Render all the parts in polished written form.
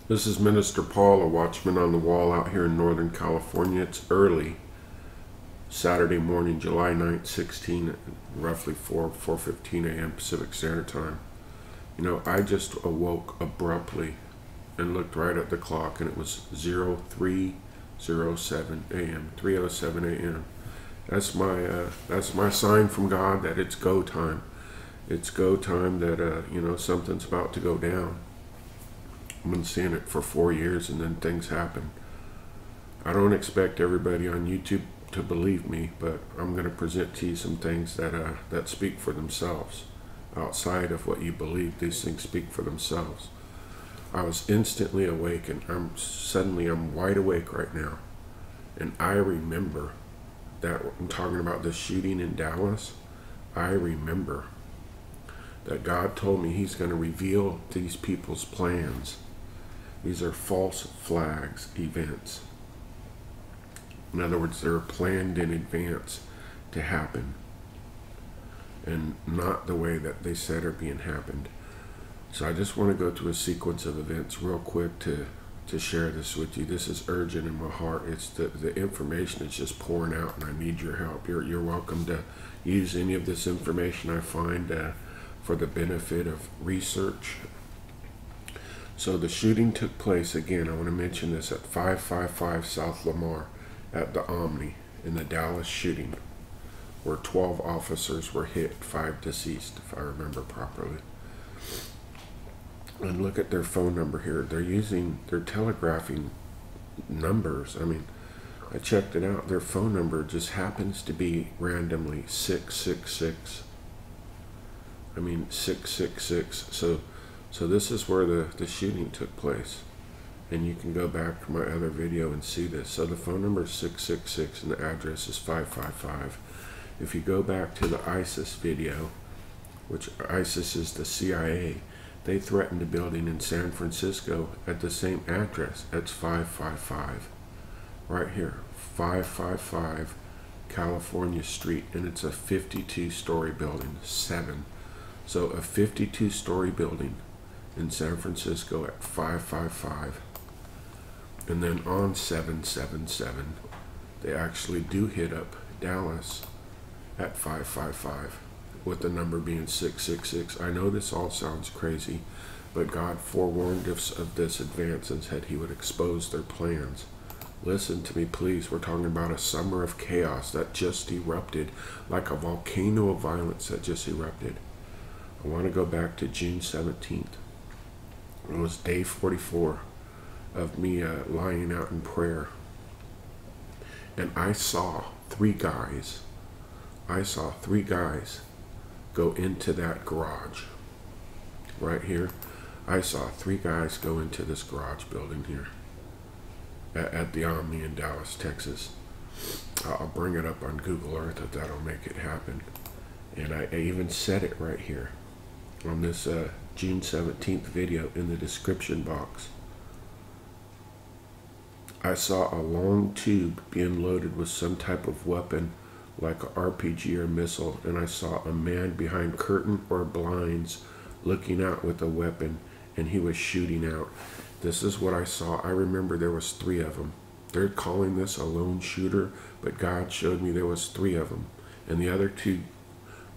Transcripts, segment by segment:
This is Minister Paul, a watchman on the wall out here in Northern California. It's early Saturday morning, July 9th, 16, roughly 4:15 a.m. Pacific Standard Time. You know, I just awoke abruptly and looked right at the clock, and it was 03:07 a.m. 3:07 a.m. That's my sign from God that it's go time. It's go time that something's about to go down. I've been seeing it for 4 years, and then things happen. I don't expect everybody on YouTube to believe me, but I'm going to present to you some things that speak for themselves. Outside of what you believe, these things speak for themselves. I was instantly awake, and I'm wide awake right now. And I remember that I'm talking about the shooting in Dallas. I remember that God told me He's going to reveal these people's plans. These are false flags events. In other words, they're planned in advance to happen, and not the way that they said are being happened. So I just want to go through a sequence of events real quick to share this with you. This is urgent in my heart. It's the information is just pouring out, and I need your help. You're welcome to use any of this information I find for the benefit of research. So the shooting took place, again, I want to mention this, at 555 South Lamar at the Omni in the Dallas shooting, where 12 officers were hit, 5 deceased, if I remember properly. And look at their phone number here. They're telegraphing numbers. I mean, I checked it out. Their phone number just happens to be randomly 666. I mean, 666. So this is where the shooting took place. And you can go back to my other video and see this. So the phone number is 666 and the address is 555. If you go back to the ISIS video, which ISIS is the CIA, they threatened a building in San Francisco at the same address. That's 555. Right here, 555 California Street, and it's a 52-story building, 7. So a 52-story building in San Francisco at 555. And then on 777, they actually do hit up Dallas at 555, with the number being 666. I know this all sounds crazy, but God forewarned us of this advance and said He would expose their plans. Listen to me, please. We're talking about a summer of chaos that just erupted, like a volcano of violence that just erupted. I want to go back to June 17th. It was day 44 of me lying out in prayer. And I saw three guys go into that garage. Right here. I saw 3 guys go into this garage building here. At the Omni in Dallas, Texas. I'll bring it up on Google Earth if that'll make it happen. And I even said it right here on this June 17th video in the description box. I saw a long tube being loaded with some type of weapon, like an RPG or missile, and I saw a man behind curtain or blinds looking out with a weapon, and he was shooting out. This is what I saw. I remember there was 3 of them. They're calling this a lone shooter, but God showed me there was 3 of them, and the other 2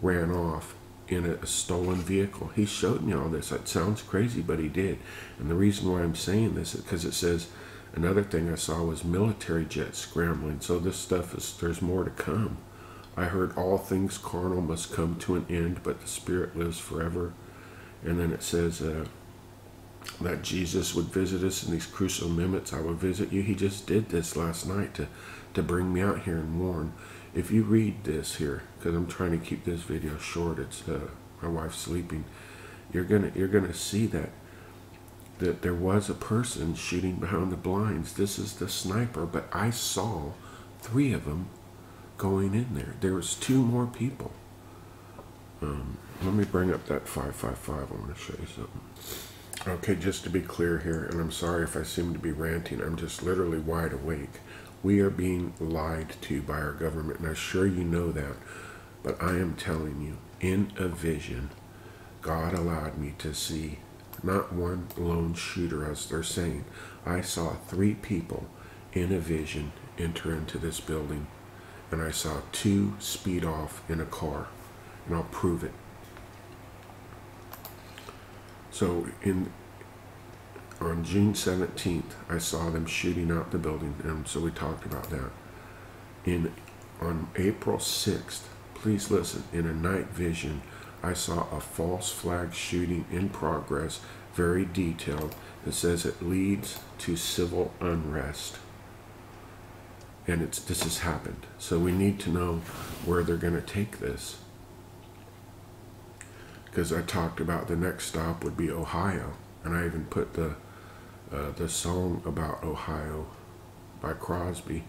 ran off in a stolen vehicle. He showed me all this. It sounds crazy, but He did. And the reason why I'm saying this is because it says, another thing I saw was military jets scrambling. So this stuff there's more to come. I heard all things carnal must come to an end, but the Spirit lives forever. And then it says that Jesus would visit us in these crucial moments. I will visit you. He just did this last night to bring me out here and warn. If you read this here, because I'm trying to keep this video short, it's my wife's sleeping. You're gonna see that there was a person shooting behind the blinds. This is the sniper, but I saw 3 of them going in there. There was 2 more people. Let me bring up that 555. I want to show you something. Okay, just to be clear here, and I'm sorry if I seem to be ranting. I'm just literally wide awake. We are being lied to by our government, and I'm sure you know that. But I am telling you, in a vision, God allowed me to see not one lone shooter, as they're saying. I saw 3 people in a vision enter into this building, and I saw 2 speed off in a car, and I'll prove it. So on June 17th, I saw them shooting out the building, and so we talked about that. On April 6th, please listen, in a night vision, I saw a false flag shooting in progress, very detailed. It says it leads to civil unrest. And this has happened. So we need to know where they're going to take this. Because I talked about the next stop would be Ohio. And I even put the song about Ohio by Crosby.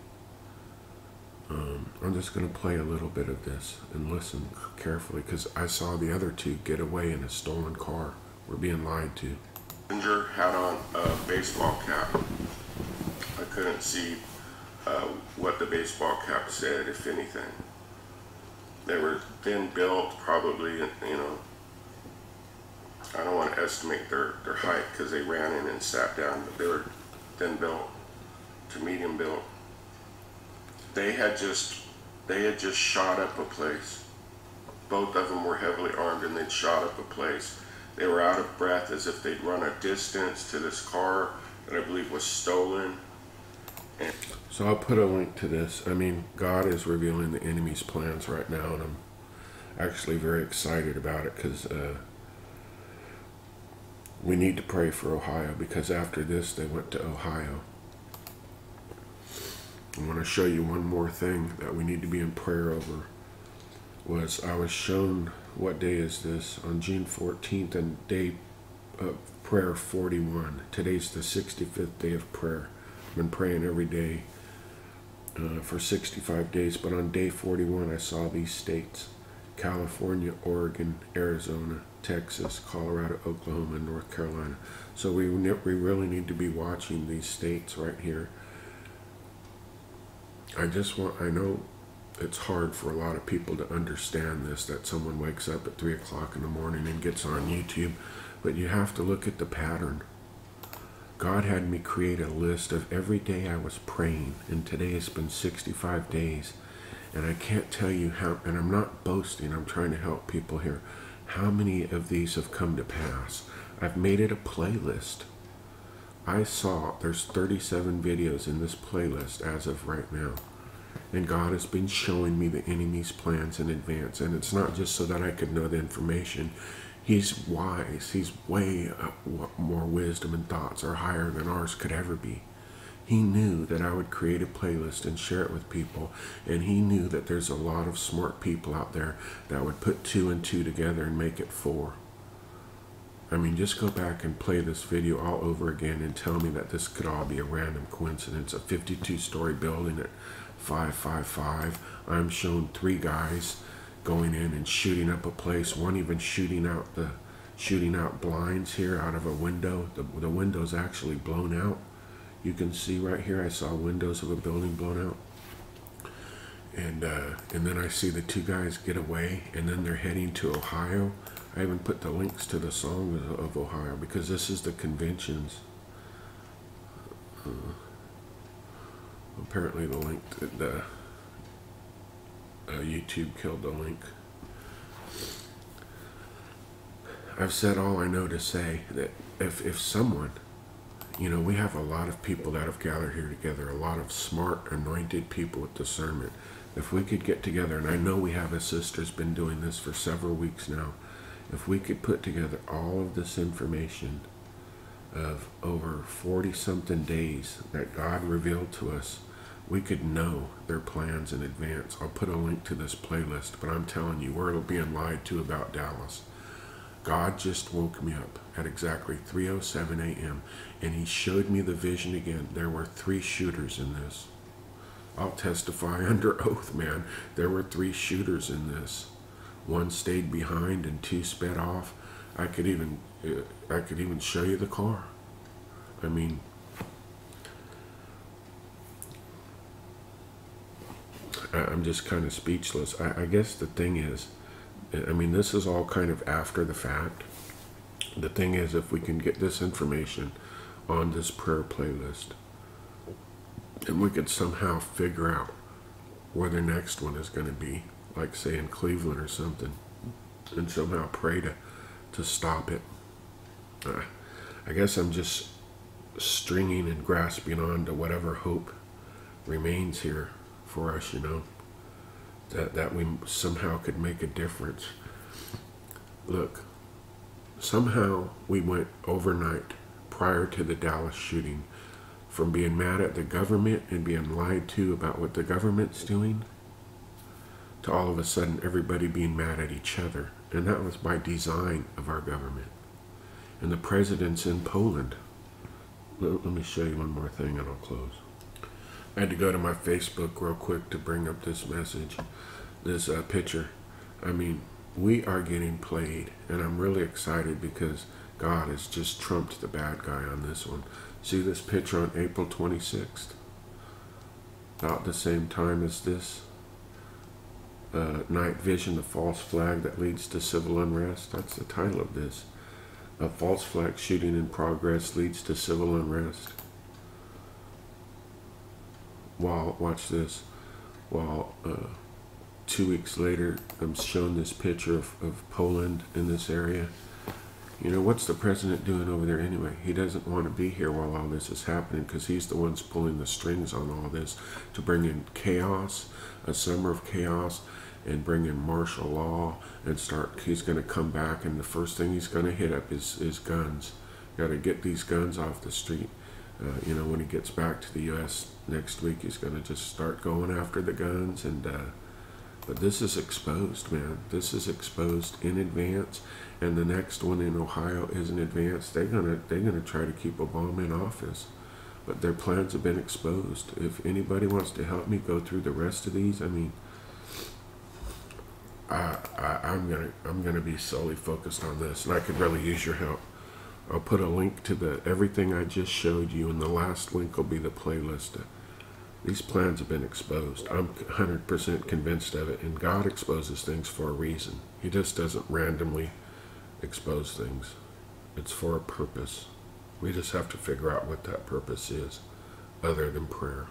I'm just going to play a little bit of this and listen carefully, because I saw the other 2 get away in a stolen car. We're being lied to. Messenger had on a baseball cap. I couldn't see what the baseball cap said, if anything. They were thin built, probably, you know, I don't want to estimate their height because they ran in and sat down, but they were thin built to medium built. They had just shot up a place. Both of them were heavily armed, and they'd shot up a place. They were out of breath, as if they'd run a distance to this car that I believe was stolen. And so I'll put a link to this. I mean, God is revealing the enemy's plans right now, and I'm actually very excited about it, because we need to pray for Ohio, because after this they went to Ohio. I want to show you one more thing that we need to be in prayer over. I was shown, what day is this? On June 14th, and day of prayer 41. Today's the 65th day of prayer. I've been praying every day for 65 days, but on day 41 I saw these states: California, Oregon, Arizona, Texas, Colorado, Oklahoma, and North Carolina. So we really need to be watching these states right here. I know it's hard for a lot of people to understand this, that someone wakes up at 3 o'clock in the morning and gets on YouTube, but you have to look at the pattern. God had me create a list of every day I was praying, and today has been 65 days. And I can't tell you how, and I'm not boasting, I'm trying to help people here, how many of these have come to pass. I've made it a playlist. I saw there's 37 videos in this playlist as of right now. And God has been showing me the enemy's plans in advance. And it's not just so that I could know the information. He's wise. He's way more wisdom and thoughts are higher than ours could ever be. He knew that I would create a playlist and share it with people. And he knew that there's a lot of smart people out there that would put 2 and 2 together and make it 4. I mean, just go back and play this video all over again and tell me that this could all be a random coincidence. A 52-story building at 555. I'm shown 3 guys going in and shooting up a place. One even shooting out blinds here out of a window. The window's actually blown out. You can see right here, I saw windows of a building blown out. And then I see the 2 guys get away, and then they're heading to Ohio. I even put the links to the song of Ohio, because this is the conventions. Apparently the link, YouTube killed the link. I've said all I know to say, that if someone, you know, we have a lot of people that have gathered here together, a lot of smart, anointed people with discernment. If we could get together, and I know we have a sister's been doing this for several weeks now, if we could put together all of this information of over 40-something days that God revealed to us, we could know their plans in advance. I'll put a link to this playlist, but I'm telling you, we're being lied to about Dallas. God just woke me up at exactly 3:07 a.m. and he showed me the vision again. There were 3 shooters in this. I'll testify under oath, man. There were 3 shooters in this. 1 stayed behind and 2 sped off. I could even show you the car. I mean, I'm just kind of speechless. I guess the thing is, I mean, this is all kind of after the fact. The thing is, if we can get this information on this prayer playlist, and we could somehow figure out where the next one is going to be, like say in Cleveland or something, and somehow pray to stop it. I guess I'm just stringing and grasping on to whatever hope remains here for us, that we somehow could make a difference. Look, somehow we went overnight prior to the Dallas shooting from being mad at the government and being lied to about what the government's doing to all of a sudden everybody being mad at each other. And that was by design of our government. And the president's in Poland. Let me show you one more thing and I'll close. I had to go to my Facebook real quick to bring up this message, this picture. I mean, we are getting played, and I'm really excited because God has just trumped the bad guy on this one. See this picture on April 26th? About the same time as this. Night Vision, the false flag that leads to civil unrest. That's the title of this. A false flag shooting in progress leads to civil unrest. Watch this. While 2 weeks later, I'm shown this picture of Poland in this area. What's the president doing over there anyway? He doesn't want to be here while all this is happening because he's the one's pulling the strings on all this to bring in chaos, a summer of chaos, and bring in martial law and he's going to come back, and the first thing he's going to hit up is guns. Got to get these guns off the street. When he gets back to the U.S. next week, he's going to just start going after the guns. But this is exposed, man. This is exposed in advance, and the next one in Ohio is in advance. They're gonna try to keep Obama in office, but their plans have been exposed. If anybody wants to help me go through the rest of these, I mean, I'm gonna be solely focused on this, and I could really use your help. I'll put a link to everything I just showed you, and the last link will be the playlist. These plans have been exposed. I'm 100% convinced of it, and God exposes things for a reason. He just doesn't randomly expose things. It's for a purpose. We just have to figure out what that purpose is, other than prayer.